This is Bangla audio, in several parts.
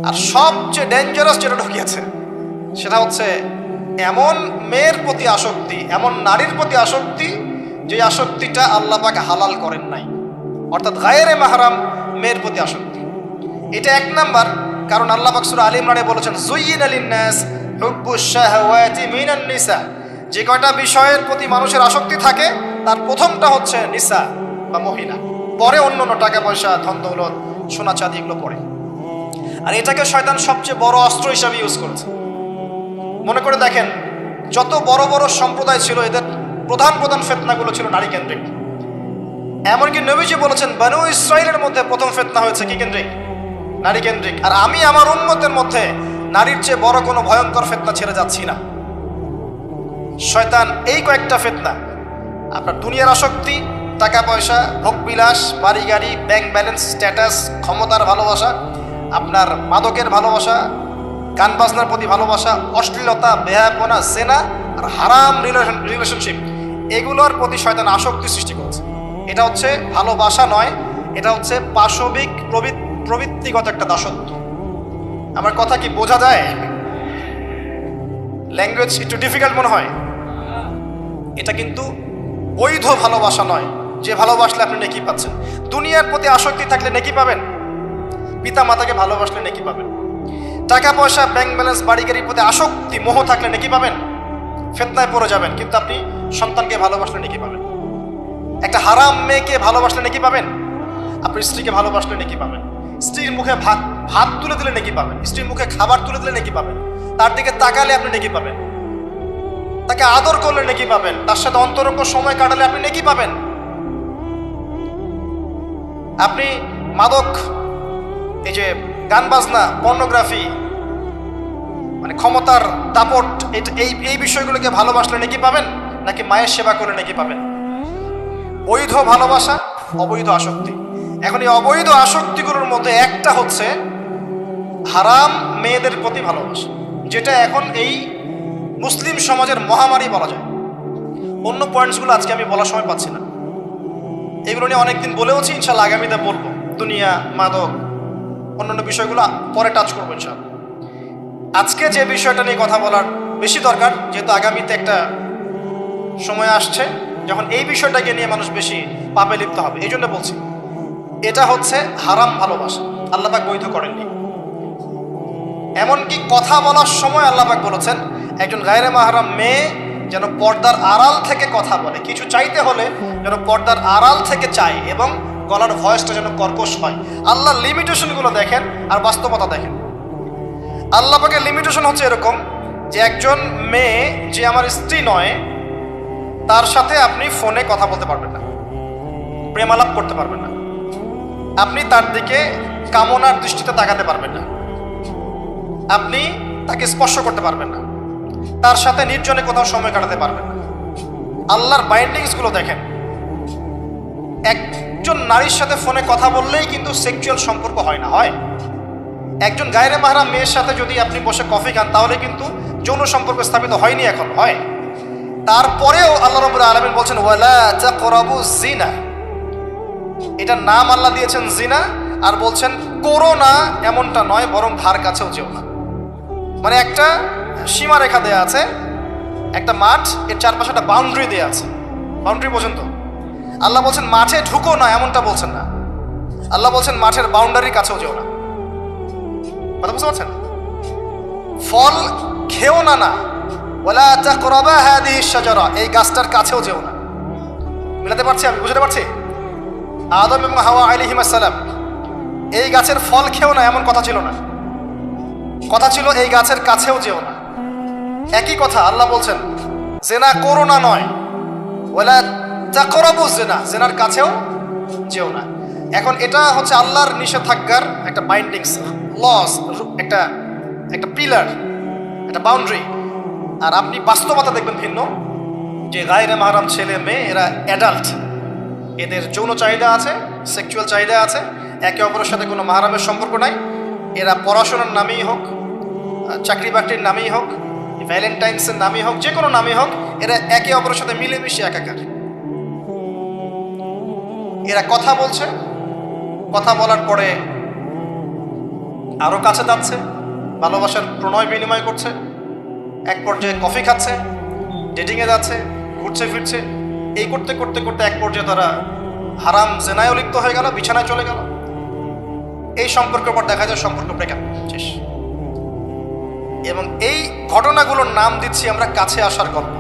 আর সবচেয়ে ডেঞ্জারাস যেটা ঢুকিয়েছে সেটা হচ্ছে এমন মেয়ের প্রতি আসক্তি, এমন নারীর প্রতি আসক্তি যে আসক্তিটা আল্লাহ পাক হালাল করেন নাই, অর্থাৎ গায়রে মাহরাম মেয়ের প্রতি আসক্তি। এটা এক নাম্বার, কারণ আল্লাহ পাক সূরা আলে ইমরানে বলেছেন যুয়্যিনা লিন-নাস হুব্বুশ শাহাওয়াতি মিনান নিসা। যে কয়টা বিষয়ের প্রতি মানুষের আসক্তি থাকে তার প্রথমটা হচ্ছে নিসা বা মহিলা, পরে অন্যান্য টাকা পয়সা, ধন দৌলত, সোনা চাঁদি এগুলো পড়ে। আর এটাকে শয়তান সবচেয়ে বড় অস্ত্র হিসাবে ইউজ করেছে। মনে করে দেখেন, যত বড় বড় সম্প্রদায় ছিল এদের প্রধান প্রধান ফিতনাগুলো ছিল নারী কেন্দ্রিক। এমনকি নবীজি বলেছেন বনু ইসরাইলের মধ্যে প্রথম ফিতনা হয়েছে কি কেন্দ্রিক? নারী কেন্দ্রিক। আর আমি আমার উম্মতের মধ্যে নারীর চেয়ে বড় কোনো ভয়ঙ্কর ফিতনা ছেড়ে যাচ্ছি না। শয়তান এই কয়েকটা ফিতনা, আপনার দুনিয়ার আসক্তি, টাকা পয়সা, ভোগ বিলাস, বাড়ি গাড়ি, ব্যাংক ব্যালেন্স, স্ট্যাটাস, ক্ষমতার ভালোবাসা, আপনার মাদকের ভালোবাসা, গান বাজনার প্রতি ভালোবাসা, অশ্লীলতা, বেহায়াপনা, জেনা আর হারাম রিলেশনশিপ, এগুলোর প্রতি শয়তান আসক্তি সৃষ্টি করেছে। এটা হচ্ছে ভালোবাসা নয়, এটা হচ্ছে পাশবিক প্রবৃত্তিগত একটা দাসত্ব। আমার কথা কি বোঝা যায়? ল্যাঙ্গুয়েজ একটু ডিফিকাল্ট মনে হয়। এটা কিন্তু বৈধ ভালোবাসা নয়, যে ভালোবাসলে আপনি নেকি পাচ্ছেন। দুনিয়ার প্রতি আসক্তি থাকলে নেকি পাবেন, পিতা মাতাকে ভালোবাসলে নেকি পাবেন। টাকা পয়সা, ব্যাংক ব্যালেন্স, বাড়ি গাড়ির প্রতি আসক্তি, মোহ থাকলে নেকি পাবেন, ফিতনায় পড়ে যাবেন। কিন্তু আপনি সন্তানকে ভালোবাসলে নেকি পাবেন। একটা হারাম মেয়েকে ভালোবাসলে নেকি পাবেন, আপনি স্ত্রীকে ভালোবাসলে নেকি পাবেন। স্ত্রীর মুখে ভাত তুলে দিলে নেকি পাবেন, স্ত্রীর মুখে খাবার তুলে দিলে নেকি পাবেন, তার দিকে তাকালে আপনি নেকি পাবেন, তাকে আদর করলে নেকি পাবেন, তার সাথে অন্তরঙ্গ সময় কাটালে আপনি নেকি পাবেন। আপনি মাদক, এই যে গান বাজনা, পর্নোগ্রাফি, মানে ক্ষমতার দাপট, এই বিষয়গুলোকে ভালোবাসলে নেকি পাবেন, নাকি মায়ের সেবা করলে নেকি পাবেন? বৈধ ভালোবাসা, অবৈধ আসক্তি। এখন এই অবৈধ আসক্তিগুলোর মধ্যে একটা হচ্ছে হারাম মেয়েদের প্রতি ভালোবাসা, যেটা এখন এই মুসলিম সমাজের মহামারী বলা যায়। অন্য পয়েন্টসগুলো আজকে আমি বলার সময় পাচ্ছি না, এগুলো নিয়ে অনেকদিন বলেওছি, ইনশাল্লাহ আগামীতে বলবো। দুনিয়া, মাদক, অন্যান্য বিষয়গুলো পরে টাচ করবো ইনশাল্লাহ। আজকে যে বিষয়টা নিয়ে কথা বলার বেশি দরকার, যেহেতু আগামীতে একটা সময় আসছে যখন এই বিষয়টাকে নিয়ে মানুষ বেশি পাপে লিপ্ত হবে, এই জন্য বলছি। এটা হচ্ছে হারাম ভালোবাসা, আল্লাহ পাক বৈধ করেননি। এমনকি কথা বলার সময় আল্লাহ পাক বলেছেন একজন গায়রে মাহরাম মেয়ে যেন পর্দার আড়াল থেকে কথা বলে, কিছু চাইতে হলে যেন পর্দার আড়াল থেকে চায় এবং গলার ভয়েসটা যেন কর্কশ হয়। আল্লাহ লিমিটেশনগুলো দেখেন আর বাস্তবতা দেখেন। আল্লাহ পাকের লিমিটেশন হচ্ছে এরকম যে একজন মেয়ে যে আমার স্ত্রী নয়, তার সাথে আপনি ফোনে কথা বলতে পারবেন না, প্রেমালাপ করতে পারবেন না, আপনি তার দিকে কামনার দৃষ্টিতে তাকাতে পারবেন না, আপনি তাকে স্পর্শ করতে পারবেন না, তার সাথে নির্জনে কোথাও সময় কাটাতে পারবেন না। আল্লাহর বাইন্ডিংসগুলো দেখেন। একজন নারীর সাথে ফোনে কথা বললেই কিন্তু সেক্সুয়াল সম্পর্ক হয় না, হয়। একজন গায়রে মাহরাম মেয়ের সাথে যদি আপনি বসে কফি খান তাহলে কিন্তু যৌন সম্পর্ক স্থাপিত হয়নি, এখন হয়। তারপরেও আল্লাহ রাব্বুল আলামিন বলছেন ওয়ালা তাকরাবুজ জিনা, এটার নাম আল্লাহ দিয়েছেন জিনা, আর বলছেন করো না এমনটা নয়, বরং ধার কাছেও যেও না। মানে একটা সীমারেখা দেয়া আছে, একটা মাঠ, এর চারপাশে একটা বাউন্ডারি দেয়া আছে, বাউন্ডারি পর্যন্ত। আল্লাহ বলছেন মাঠে ঢুকো না, এমনটা বলছেন না। আল্লাহ বলছেন মাঠের বাউন্ডারির কাছেও যেও না। কথা বুঝতে পারছেন? ফল খেও না, না ওয়ালা তাকরাবা হাদিহিশ শাজারা, এই গাছটার কাছেও যেও না। মিলাতে পারছি আমি, বুঝতে পারছি? আদম এবং হাওয়া আলাইহিস সালাম এই গাছের ফল খেও না, এমন কথা ছিল না। কথা ছিল এই গাছের কাছেও যেও না। একই কথা আল্লাহ বলছেন জেনা করো না নয়, ওয়ালা তাকরাবুজ জিনা, জেনার কাছেও যেও না। এখন এটা হচ্ছে আল্লাহর নিষেধাজ্ঞার একটা বাইন্ডিংস, লস, একটা পিলার, একটা বাউন্ডারি। আর আপনি বাস্তবতা দেখবেন ভিন্ন, যে গায়রে মাহরাম ছেলে মেয়ে এরা অ্যাডাল্ট, এদের যৌন চাহিদা আছে, সেক্সুয়াল চাহিদা আছে, একে অপরের সাথে কোনো মাহরামের সম্পর্ক নাই। এরা পড়াশোনার নামেই হোক, চাকরি বাকরির নামেই হোক, ভ্যালেন্টাইন্সের নামেই হোক, যে কোনো নামেই হোক, এরা একে অপরের সাথে মিলেমিশে একাকার। এরা কথা বলছে, কথা বলার পরে আরও কাছে যাচ্ছে, ভালোবাসার প্রণয় বিনিময় করছে, এক পর্যায়ে কফি খাচ্ছে, ডেটিংয়ে যাচ্ছে, ঘুরছে ফিরছে, এই করতে করতে করতে এক পর্যায়ে তারা হারাম জেনায়ও লিপ্ত হয়ে গেল, বিছানায় চলে গেল। এই সম্পর্কের পর দেখা যায় সম্পর্ক ব্রেকআপ শেষ। এবং এই ঘটনাগুলোর নাম দিচ্ছি আমরা কাছে আসার গল্প।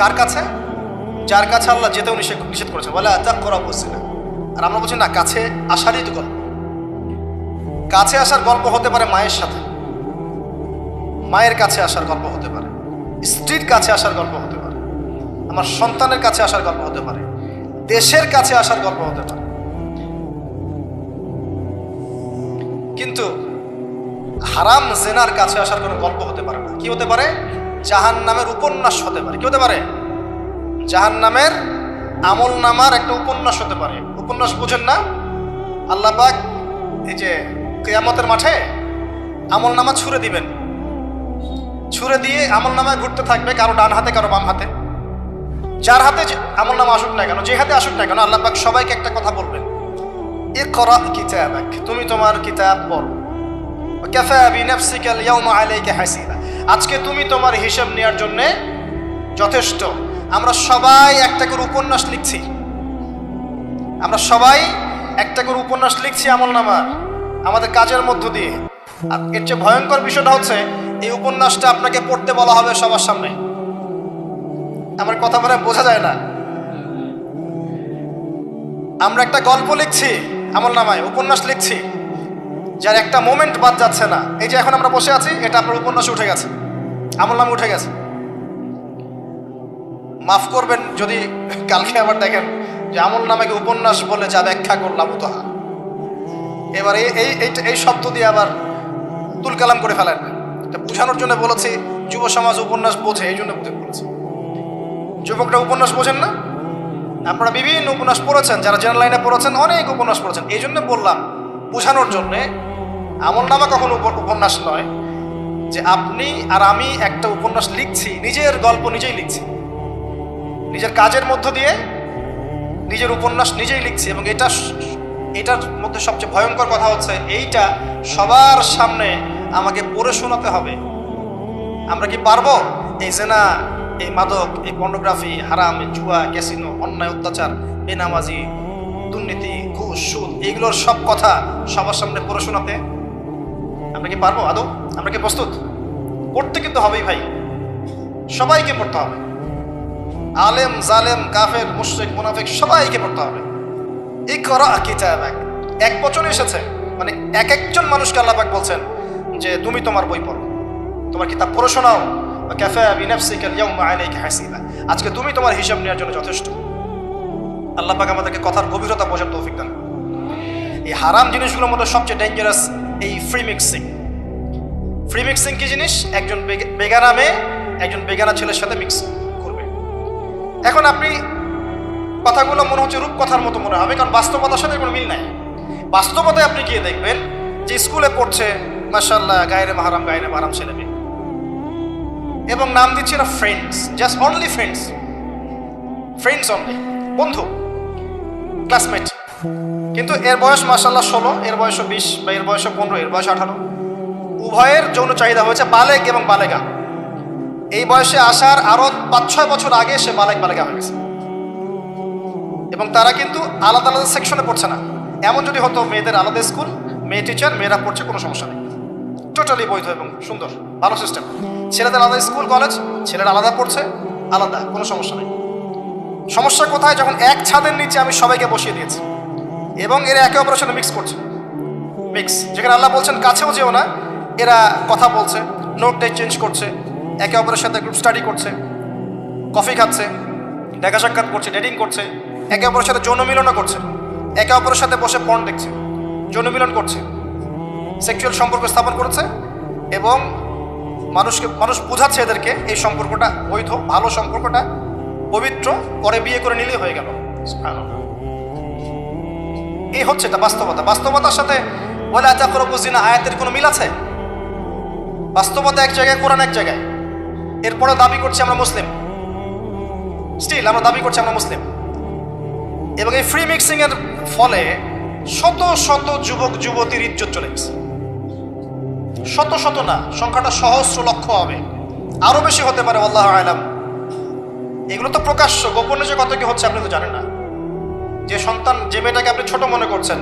কার কাছে? যার কাছে আল্লাহ যেতেও নিষেধ করেছে, বলে আত্মা করা বলছি না। আর আমরা বলছি না, কাছে আসারই তো গল্প। কাছে আসার গল্প হতে পারে মায়ের সাথে, মায়ের কাছে আসার গল্প হতে পারে, স্ত্রীর কাছে আসার গল্প হতে পারে, আমার সন্তানের কাছে আসার গল্প হতে পারে, দেশের কাছে আসার গল্প হতে পারে। কিন্তু হারাম জেনার কাছে আসার কোনো গল্প হতে পারে না। কি হতে পারে? জাহান্নামের উপন্যাস হতে পারে। কি হতে পারে? জাহান্নামের আমল নামার একটা উপন্যাস হতে পারে। উপন্যাস বুঝেন না? আল্লাহ পাক এই যে কিয়ামতের মাঠে আমল নামা ছুঁড়ে দিবেন, ছুঁড়ে দিয়ে আমল নামায় ঘুরতে থাকবে, কারো ডান হাতে কারো বাম হাতে। যার হাতে আমল নামা আসুক না কেন, যে হাতে আসুক না কেন, আল্লাহ পাক সবাইকে একটা কথা বলবেন, ইকরা কিতাবাক, তুমি তোমার কিতাব পড়ো, কাফা বিনাফসিকা আল-ইয়াওমা আলাইকা হাসিবা, আজকে তুমি তোমার হিসাব নেওয়ার জন্য যথেষ্ট। আমরা সবাই একটা করে উপন্যাস লিখছি, আমরা সবাই একটা করে উপন্যাস লিখছি আমলনামা আমাদের কাজের মধ্য দিয়ে। আর এর চেয়ে ভয়ঙ্কর বিষয়টা হচ্ছে, এই উপন্যাসটা আপনাকে পড়তে বলা হবে সবার সামনে। আমার কথা মানে বোঝা যায় না। আমরা একটা গল্প লিখছি আমলনামায়, উপন্যাস লিখছি, যার একটা মোমেন্ট বাদ যাচ্ছে না। এই যে এখন আমরা বসে আছি, এটা আপনার উপন্যাসে উঠে গেছে, আমলনামা উঠে গেছে। মাফ করবেন যদি কালকে আবার দেখেন যে আমলনামাকে উপন্যাস বলে যা ব্যাখ্যা করলাম উতাহা, এবার এই শব্দ দিয়ে আবার তুলকালাম করে ফেলেন। এটা বোঝানোর জন্য বলেছি, যুব সমাজ উপন্যাস বোঝে, এই জন্য বলেছি। যুবকরা উপন্যাস বোঝেন না? আপনারা বিভিন্ন উপন্যাস পড়েছেন, যারা জেনারেল লাইনে পড়েছেন অনেক উপন্যাস পড়েছেন। এই জন্য বললাম, বোঝানোর জন্যে আমলনামা কখনো উপন্যাস নয়, যে আপনি আর আমি একটা উপন্যাস লিখছি, নিজের গল্প নিজেই লিখছি, নিজের কাজের মধ্য দিয়ে নিজের উপন্যাস নিজেই লিখছি। এবং এটার মধ্যে সবচেয়ে ভয়ঙ্কর কথা হচ্ছে, এইটা সবার সামনে আমাকে পড়ে শোনাতে হবে। আমরা কি পারবো? এই জেনা, এই মাদক, এই পর্নোগ্রাফি, হারাম, জুয়া, ক্যাসিনো, অন্যায়, অত্যাচার, বেনামাজি, দুর্নীতি, ঘুষ, সুদ, এইগুলোর সব কথা সবার সামনে পড়ে শোনাতে আমরা কি পারবো আদৌ? আমরা কি প্রস্তুত? পড়তে কিন্তু হবেই ভাই, সবাইকে পড়তে হবে। আলেম, জালেম, কাফের, মুশরিক, মুনাফিক সবাইকে পড়তে হবে। ইকরা কিতাবাক, এক বচনে এসেছে, মানে এক একজন মানুষকে আল্লাহ পাক বলছেন যে তুমি তোমার বই পড়ো, তোমার কিতাব পড়ে শোনাও। কাফা বিনাফসিকা আল-ইয়াওমা আলাইকা হাসিবা, আজকে তুমি তোমার হিসাব নেওয়ার জন্য যথেষ্ট। আল্লাহ পাক আমাদেরকে কথার গভীরতা বোঝার তৌফিক দান। এই হারাম জিনিসগুলোর মধ্যে সবচেয়ে ডেঞ্জারাস এই ফ্রি মিক্সিং। ফ্রি মিক্সিং কি জিনিস? একজন বেগানা মেয়ে একজন বেগানা ছেলের সাথে মিক্স করবে। এখন আপনি কথাগুলো মনে হচ্ছে রূপকথার মতো মনে হবে, কারণ বাস্তবতার সাথে কোনো মিল নাই। বাস্তবতায় আপনি গিয়ে দেখবেন যে স্কুলে পড়ছে মাশাআল্লাহ গায়রে মাহরাম ছেলে মেয়ে, এবং নাম দিচ্ছে না friends, just only friends, friends only, বন্ধু, ক্লাসমেট। কিন্তু এর বয়স মাশাআল্লাহ 16, এর বয়স 20, বা এর বয়স 15, এর বয়স 18। উভয়ের যৌন চাহিদা হয়েছে বালেগ এবং বালেগা। এই বয়সে আসার আরো 5-6 বছর আগে সে বালেগা হয়ে গেছে। এবং তারা কিন্তু আলাদা আলাদা সেকশনে পড়ছে না। এমন যদি হতো মেয়েদের আলাদা স্কুল, মেয়ে টিচার, মেয়েরা পড়ছে, কোনো সমস্যা নেই, টোটালি বৈধ এবং সুন্দর, ভালো সিস্টেম। ছেলেদের আলাদা স্কুল কলেজ, ছেলেরা আলাদা পড়ছে, আলাদা, কোনো সমস্যা নেই। সমস্যা কোথায়? যখন এক ছাদের নিচে আমি সবাইকে বসিয়ে দিয়েছি এবং এরা একে অপরের সাথে মিক্স করছে, যেখানে আল্লাহ বলছেন কাছেও যেও না, এরা কথা বলছে, নোট চেঞ্জ করছে, একে অপরের সাথে গ্রুপ স্টাডি করছে, কফি খাচ্ছে, দেখা সাক্ষাৎ করছে, ডেটিং করছে, একে অপরের সাথে যৌন মিলনও করছে, একে অপরের সাথে বসে পর্ন দেখছে, যৌন মিলন করছে, সেক্সুয়াল সম্পর্ক স্থাপন করেছে। এবং মানুষ বোঝাচ্ছে এদেরকে এই সম্পর্কটা বৈধ, ভালো সম্পর্কটা পবিত্র, পরে বিয়ে করে নিলেই হয়ে গেল। এই হচ্ছে এটা বাস্তবতা। বাস্তবতার সাথে ওয়ালা তাকরাবু জিনা আয়াতের কোনো মিল আছে? বাস্তবতা এক জায়গায়, কোরআন এক জায়গায়। এরপরে দাবি করছি আমরা মুসলিম, স্টিল আমরা দাবি করছি আমরা মুসলিম। এবং এই ফ্রি মিক্সিং এর ফলে শত শত যুবক যুবতীর ইজ্জত চলে গেছে। শত শত না, সংখ্যাটা সহস্র লক্ষ হবে, আরো বেশি হতে পারে, আল্লাহু আ'লাম। এগুলো তো প্রকাশ্য, গোপনে যে কত কি হচ্ছে আপনি তো জানেন না। যে সন্তান, যে মেয়েটাকে আপনি ছোট মনে করছেন,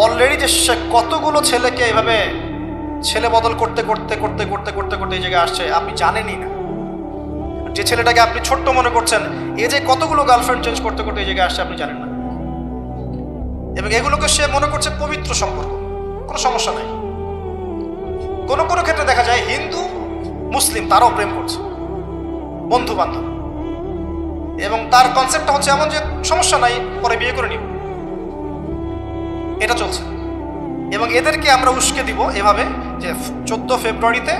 অলরেডি যে সে কতগুলো ছেলেকে এভাবে ছেলে বদল করতে করতে করতে করতে করতে করতে এই জায়গায় আসছে আপনি জানেনই না। যে ছেলেটাকে আপনি ছোট্ট মনে করছেন, এ যে কতগুলো গার্লফ্রেন্ড চেঞ্জ করতে করতে এই জায়গায় আসছে আপনি জানেন না। এবং এগুলোকে সে মনে করছে পবিত্র সম্পর্ক, কোনো সমস্যা নাই। কোনো কোনো ক্ষেত্রে দেখা যায় হিন্দু মুসলিম তারাও প্রেম করছে, বন্ধু বান্ধব, এবং তার কনসেপ্টটা হচ্ছে এমন যে সমস্যা নাই, পরে বিয়ে করে নিব, এটা চলছে। এবং এদেরকে আমরা উস্কে দিব এভাবে যে 14 ফেব্রুয়ারিতে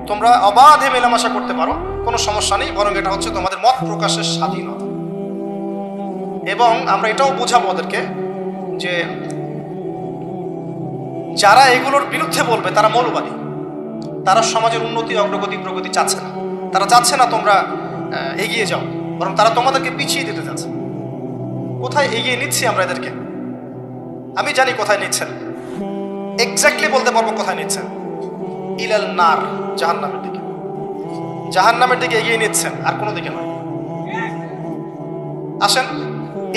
তোমরা অবাধে মেলামেশা করতে পারো, কোনো সমস্যা নেই, বরং এটা হচ্ছে তোমাদের মত প্রকাশের স্বাধীনতা। এবং আমরা এটাও বোঝাবো ওদেরকে যে যারা এগুলোর বিরুদ্ধে বলবে তারা মৌলবাদী, তারা সমাজের উন্নতি অগ্রগতি প্রগতি চাচ্ছে না, তারা চাচ্ছে না তোমরা এগিয়ে যাও, বরং তারা তোমাদেরকে পিছিয়ে দিতে চাচ্ছে। কোথায় এগিয়ে নিচ্ছি আমরা এদেরকে? আমি জানি কোথায় নিচ্ছেন, এক্স্যাক্টলি বলতে পারবো কোথায় নিচ্ছেন। ইলাল নার, জাহান্নামের দিকে, জাহান্নামের দিকে এগিয়ে নিচ্ছেন, আর কোনো দিকে নয়। আসেন,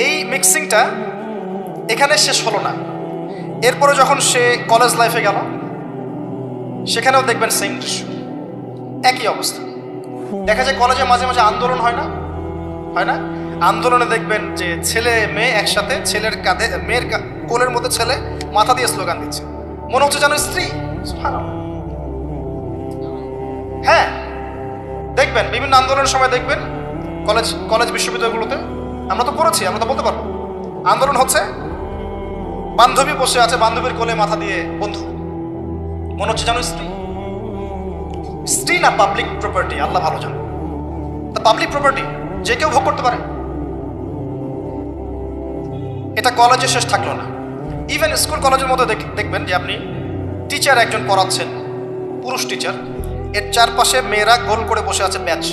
এই মিক্সিংটা এখানে শেষ হলো না। এরপরে যখন সে কলেজ লাইফে গেল, সেখানেও দেখবেন সেম দৃশ্য, একই অবস্থা। দেখা যায় কলেজে মাঝে মাঝে আন্দোলন হয় না, হয় না? আন্দোলনে দেখবেন যে ছেলে মেয়ে একসাথে, ছেলের কাঁধে মেয়ের কোলের মধ্যে ছেলে মাথা দিয়ে স্লোগান দিচ্ছে, মনে হচ্ছে যেন স্ত্রী। হ্যাঁ, দেখবেন বিভিন্ন আন্দোলনের সময় দেখবেন কলেজ বিশ্ববিদ্যালয়গুলোতে, আমরা তো পড়েছি, আমরা তো বলতে পারবো, আন্দোলন হচ্ছে, বান্ধবী বসে আছে, বান্ধবীর কোলে মাথা দিয়ে বন্ধু, মনে হচ্ছে যেন স্ত্রী। স্ত্রী না পাবলিক প্রপার্টি, আল্লাহ ভালো জানে। তা পাবলিক প্রপার্টি যে কেউ ভোগ করতে পারে। এটা কলেজে শেষ থাকলো না, ইভেন স্কুল কলেজের মধ্যে দেখবেন যে আপনি টিচার একজন পড়াচ্ছেন, পুরুষ টিচার, এর চারপাশে মেয়েরা গোল করে বসে আছে ব্যাচ,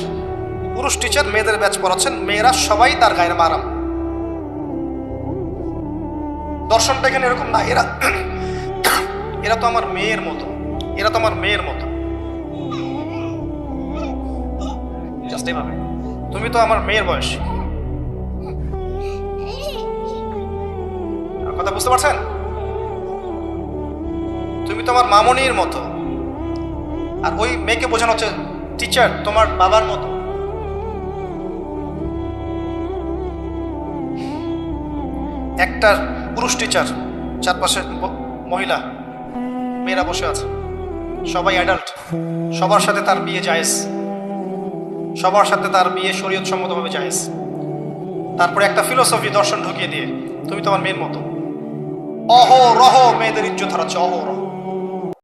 পুরুষ টিচার মেয়েদের ব্যাচ পড়াচ্ছেন, মেয়েরা সবাই তার গায়ের মারাম। দর্শনটা এখানে এরকম না, এরা তো আমার মেয়ের মতো, এরা তো আমার মেয়ের মতো, জাস্ট এইভাবে, তুমি তো আমার মেয়ের বয়স। কথা বুঝতে পারছেন? তুমি তোমার মামনির মতো, আর ওই মেয়েকে বোঝানো হচ্ছে টিচার তোমার বাবার মতো। একটা পুরুষ টিচার, চারপাশে মহিলা, মেয়েরা বসে আছে, সবাই অ্যাডাল্ট, সবার সাথে তার বিয়ে জায়েজ, সবার সাথে তার বিয়ে শরীয়ত সম্মতভাবে জায়েজ। তারপরে একটা ফিলোসফি দর্শন ঢুকিয়ে দিয়ে তুমি তোমার মেয়ের মতো, অহরহ মেয়েদের ইজ্জত হারাচ্ছে, অহরহ।